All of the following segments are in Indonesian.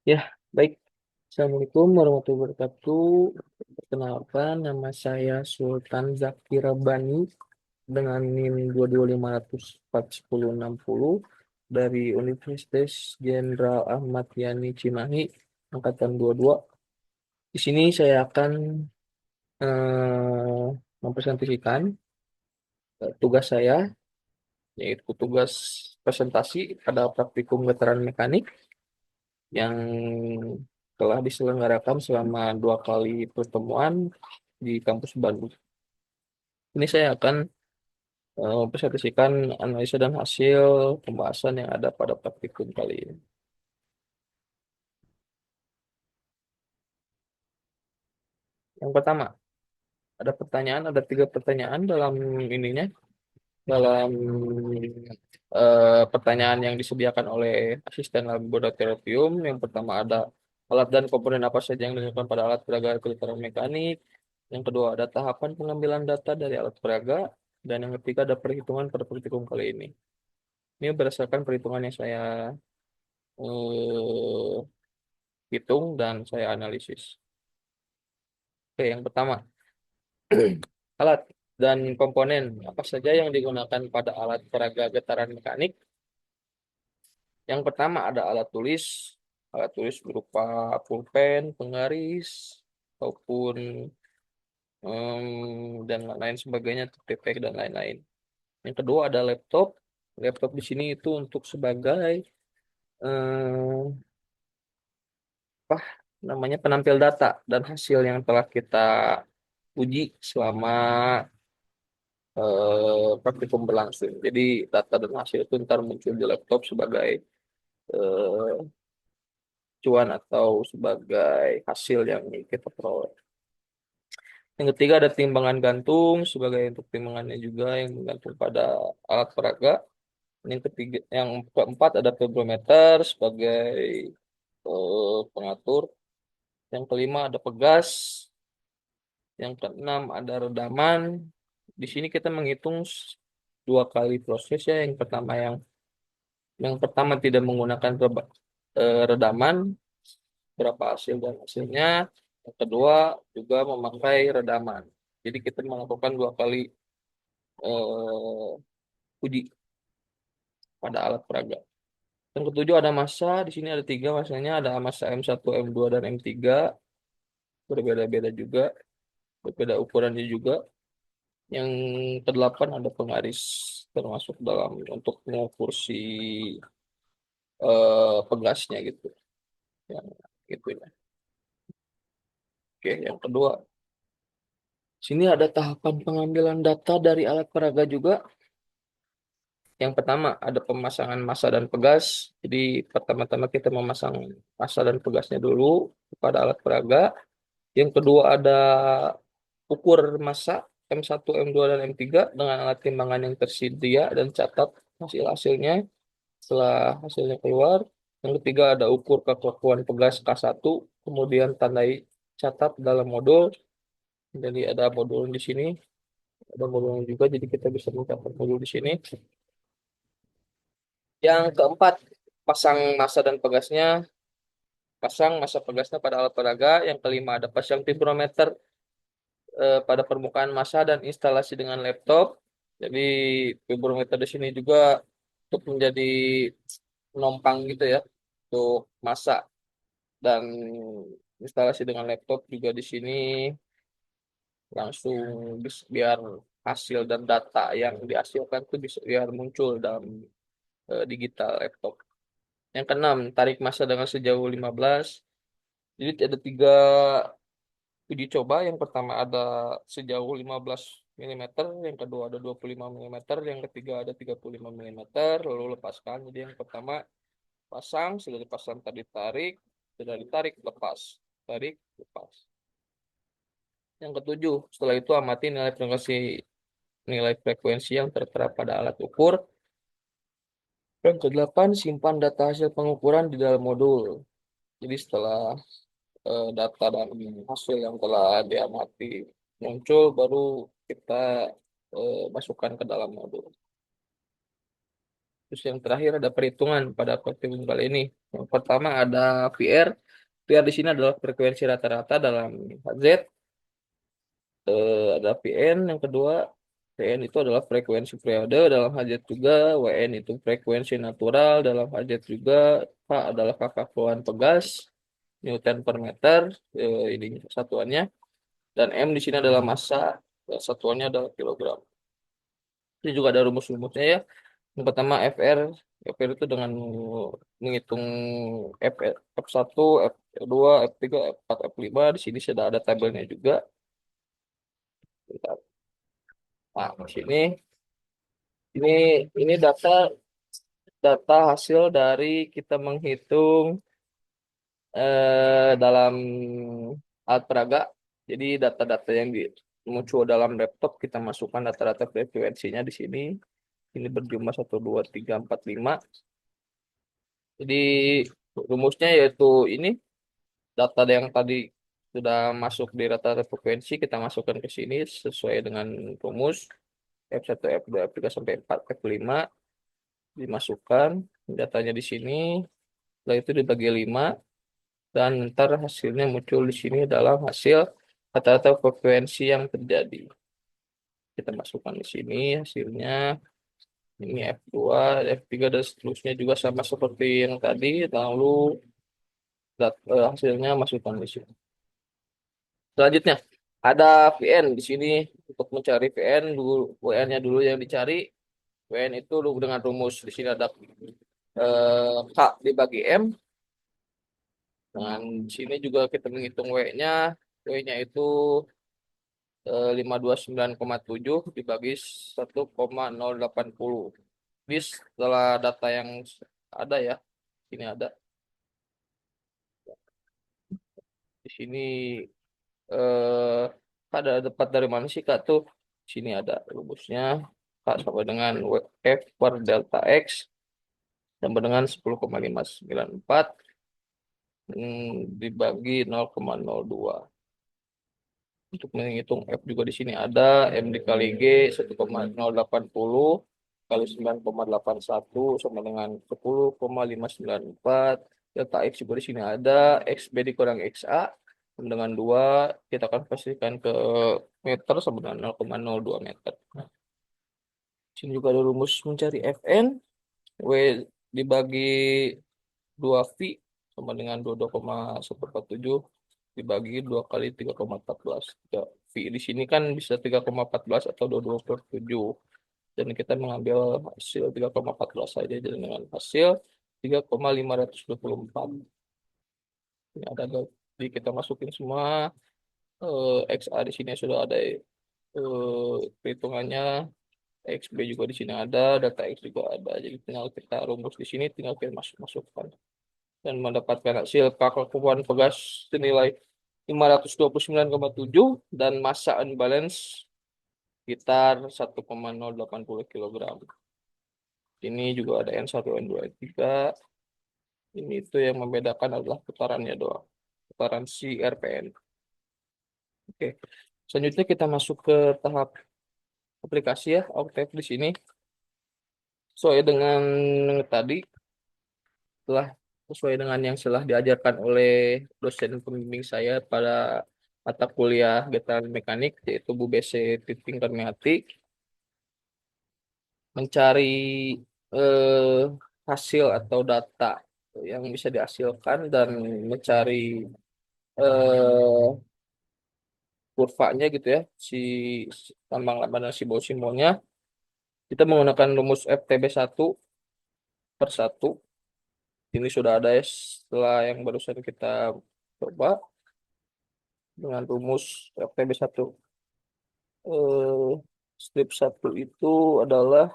Ya, baik. Assalamualaikum warahmatullahi wabarakatuh. Perkenalkan, nama saya Sultan Zakir Bani dengan NIM 2254060 dari Universitas Jenderal Ahmad Yani Cimahi, Angkatan 22. Di sini saya akan mempresentasikan tugas saya, yaitu tugas presentasi pada praktikum veteran mekanik yang telah diselenggarakan selama 2 kali pertemuan di kampus Bandung. Ini saya akan mempresentasikan analisa dan hasil pembahasan yang ada pada praktikum kali ini. Yang pertama, ada 3 pertanyaan dalam ininya, dalam pertanyaan yang disediakan oleh asisten laboratorium. Yang pertama ada alat dan komponen apa saja yang digunakan pada alat peraga kedokteran mekanik. Yang kedua ada tahapan pengambilan data dari alat peraga. Dan yang ketiga ada perhitungan pada praktikum kali ini. Ini berdasarkan perhitungan yang saya eh, hitung dan saya analisis. Oke, yang pertama, alat dan komponen apa saja yang digunakan pada alat peraga getaran mekanik. Yang pertama ada alat tulis. Alat tulis berupa pulpen, penggaris, ataupun dan lain sebagainya, TP dan lain-lain. Yang kedua ada laptop. Laptop di sini itu untuk sebagai eh, apa namanya penampil data dan hasil yang telah kita uji selama praktikum berlangsung. Jadi data dan hasil itu ntar muncul di laptop sebagai eh, cuan atau sebagai hasil yang kita peroleh. Yang ketiga ada timbangan gantung sebagai untuk timbangannya juga yang menggantung pada alat peraga. Yang ketiga, yang keempat ada vibrometer sebagai pengatur. Yang kelima ada pegas. Yang keenam ada redaman. Di sini kita menghitung 2 kali proses ya. Yang pertama tidak menggunakan redaman, berapa hasil dan hasilnya. Yang kedua juga memakai redaman. Jadi kita melakukan 2 kali uji pada alat peraga. Yang ketujuh ada massa. Di sini ada 3 massanya. Ada massa M1, M2, dan M3. Berbeda-beda juga. Berbeda ukurannya juga. Yang kedelapan ada penggaris. Termasuk dalam untuk mengukur si pegasnya gitu. Yang gitu ya. Oke, yang kedua. Sini ada tahapan pengambilan data dari alat peraga juga. Yang pertama ada pemasangan massa dan pegas. Jadi pertama-tama kita memasang massa dan pegasnya dulu pada alat peraga. Yang kedua ada ukur massa M1, M2, dan M3 dengan alat timbangan yang tersedia dan catat hasil-hasilnya setelah hasilnya keluar. Yang ketiga ada ukur kekakuan pegas K1, kemudian tandai catat dalam modul. Jadi ada modul di sini, ada modulnya juga, jadi kita bisa mencatat modul di sini. Yang keempat, pasang massa dan pegasnya, pasang massa pegasnya pada alat peraga. Yang kelima ada pasang vibrometer pada permukaan massa dan instalasi dengan laptop. Jadi vibrometer di sini juga untuk menjadi penompang gitu ya untuk massa, dan instalasi dengan laptop juga di sini langsung biar hasil dan data yang dihasilkan itu bisa biar muncul dalam digital laptop. Yang keenam, tarik massa dengan sejauh 15. Jadi ada 3 uji coba. Yang pertama ada sejauh 15 milimeter, yang kedua ada 25 milimeter, yang ketiga ada 35 milimeter, lalu lepaskan. Jadi yang pertama pasang, sudah dipasang tadi tarik, sudah ditarik, lepas. Tarik, lepas. Yang ketujuh, setelah itu amati nilai frekuensi yang tertera pada alat ukur. Yang kedelapan, simpan data hasil pengukuran di dalam modul. Jadi setelah data dan hasil yang telah diamati muncul, baru kita masukkan ke dalam modul. Terus yang terakhir ada perhitungan pada praktikum kali ini. Yang pertama ada VR. VR di sini adalah frekuensi rata-rata dalam Hz. Ada VN. Yang kedua, VN itu adalah frekuensi periode dalam Hz juga. WN itu frekuensi natural dalam Hz juga. K adalah kakakuan pegas, Newton per meter, ini satuannya. Dan M di sini adalah massa, satuannya adalah kilogram. Ini juga ada rumus-rumusnya ya. Yang pertama FR. FR itu dengan menghitung F, F1, F2, F3, F4, F5. Di sini sudah ada tabelnya juga. Bentar. Nah, di sini ini ini data data hasil dari kita menghitung dalam alat peraga. Jadi data-data yang muncul dalam laptop kita masukkan data-data frekuensinya di sini. Ini berjumlah 1, 2, 3, 4, 5. Jadi rumusnya yaitu ini data yang tadi sudah masuk di rata-rata frekuensi kita masukkan ke sini sesuai dengan rumus F1, F2, F3 sampai 4, F5 dimasukkan datanya di sini. Setelah itu dibagi 5 dan ntar hasilnya muncul di sini dalam hasil rata-rata frekuensi yang terjadi. Kita masukkan di sini hasilnya. Ini F2, F3 dan seterusnya juga sama seperti yang tadi. Lalu hasilnya masukkan di sini. Selanjutnya ada VN di sini. Untuk mencari VN dulu, WN-nya dulu yang dicari. WN itu dengan rumus di sini ada K dibagi M. Dan di sini juga kita menghitung W-nya. W-nya itu 529,7 dibagi 1,080. Jadi setelah data yang ada ya, ini ada di sini eh ada dapat dari mana sih Kak tuh? Sini ada rumusnya. Kak sama dengan F per delta X sama dengan 10,594 dibagi 0,02. Untuk menghitung F juga di sini ada M dikali G 1,080 kali 9,81 sama dengan 10,594. Delta X juga di sini ada XB dikurang XA sama dengan 2. Kita akan pastikan ke meter sama dengan 0,02 meter. Nah, di sini juga ada rumus mencari Fn. W dibagi 2V sama dengan 22,147 dibagi 2 kali 3,14. V di sini kan bisa 3,14 atau 22/7. Dan kita mengambil hasil 3,14 saja jadi dengan hasil 3,524. Ini ada jadi kita masukin semua XA di sini sudah ada perhitungannya. XB juga di sini ada, data X juga ada. Jadi tinggal kita rumus di sini tinggal kita masukkan dan mendapatkan hasil kakakuan pegas senilai 529,7 dan massa unbalance sekitar 1,080 kg. Ini juga ada N1, N2, N3. Ini itu yang membedakan adalah putarannya doang. Putaran si RPN. Oke. Selanjutnya kita masuk ke tahap aplikasi ya, Octave di sini. Sesuai dengan tadi, telah sesuai dengan yang telah diajarkan oleh dosen pembimbing saya pada mata kuliah getaran mekanik yaitu Bu BC Titing Karmiati, mencari eh, hasil atau data yang bisa dihasilkan dan mencari eh, kurvanya gitu ya si tambang laba dan simbolnya kita menggunakan rumus FTB 1/1. Ini sudah ada ya setelah yang barusan kita coba dengan rumus FTB 1. eh, Strip 1 itu adalah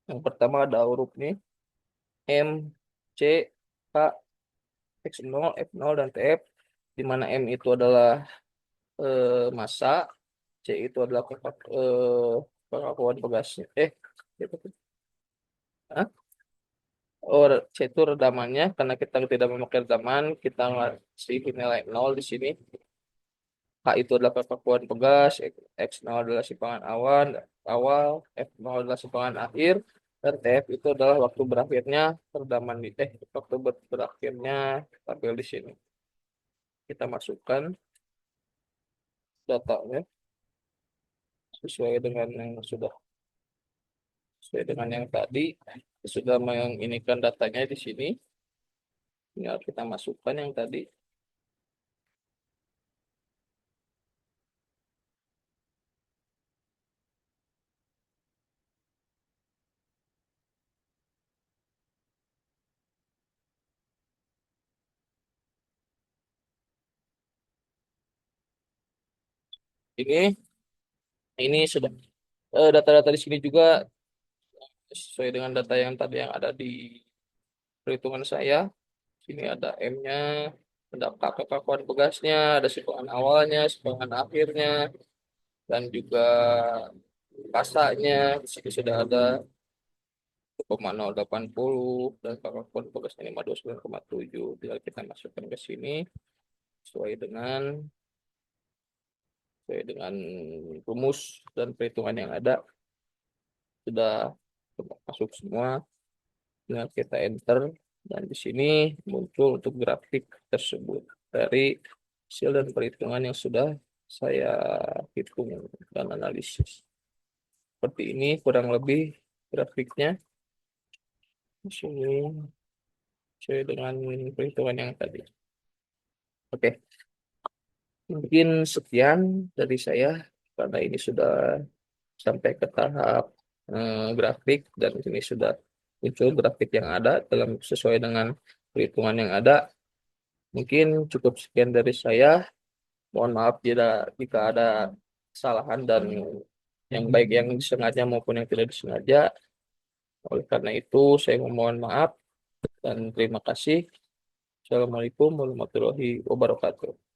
yang pertama ada huruf nih M, C, K, X0, F0, dan TF, di mana M itu adalah massa, C itu adalah kekakuan pegasnya. Gitu. Hah? Oh, C itu redamannya, karena kita tidak memakai redaman, kita ngasih nilai 0 di sini. K itu adalah kekakuan pegas, X0 adalah simpangan awal, F0 adalah simpangan akhir, RTF itu adalah waktu berakhirnya perdaman di waktu berakhirnya tabel di sini. Kita masukkan datanya sesuai dengan yang sudah sesuai dengan yang tadi. Sudah menginikan datanya di sini. Tinggal kita masukkan yang tadi. Ini sudah data-data di sini juga sesuai dengan data yang tadi yang ada di perhitungan saya. Sini ada M-nya, ada kekakuan pegasnya, ada simpangan awalnya, simpangan akhirnya, dan juga pasanya. Di sini sudah ada 0,080 dan kekakuan pegasnya 529,7. Tinggal kita masukkan ke sini sesuai dengan sesuai dengan rumus dan perhitungan yang ada. Sudah masuk semua. Tinggal kita enter dan di sini muncul untuk grafik tersebut dari hasil dan perhitungan yang sudah saya hitung dan analisis. Seperti ini kurang lebih grafiknya. Di sini sesuai dengan perhitungan yang tadi. Oke, mungkin sekian dari saya karena ini sudah sampai ke tahap grafik dan ini sudah muncul grafik yang ada dalam sesuai dengan perhitungan yang ada. Mungkin cukup sekian dari saya. Mohon maaf jika ada kesalahan dan yang baik yang disengaja maupun yang tidak disengaja. Oleh karena itu, saya memohon maaf dan terima kasih. Assalamualaikum warahmatullahi wabarakatuh.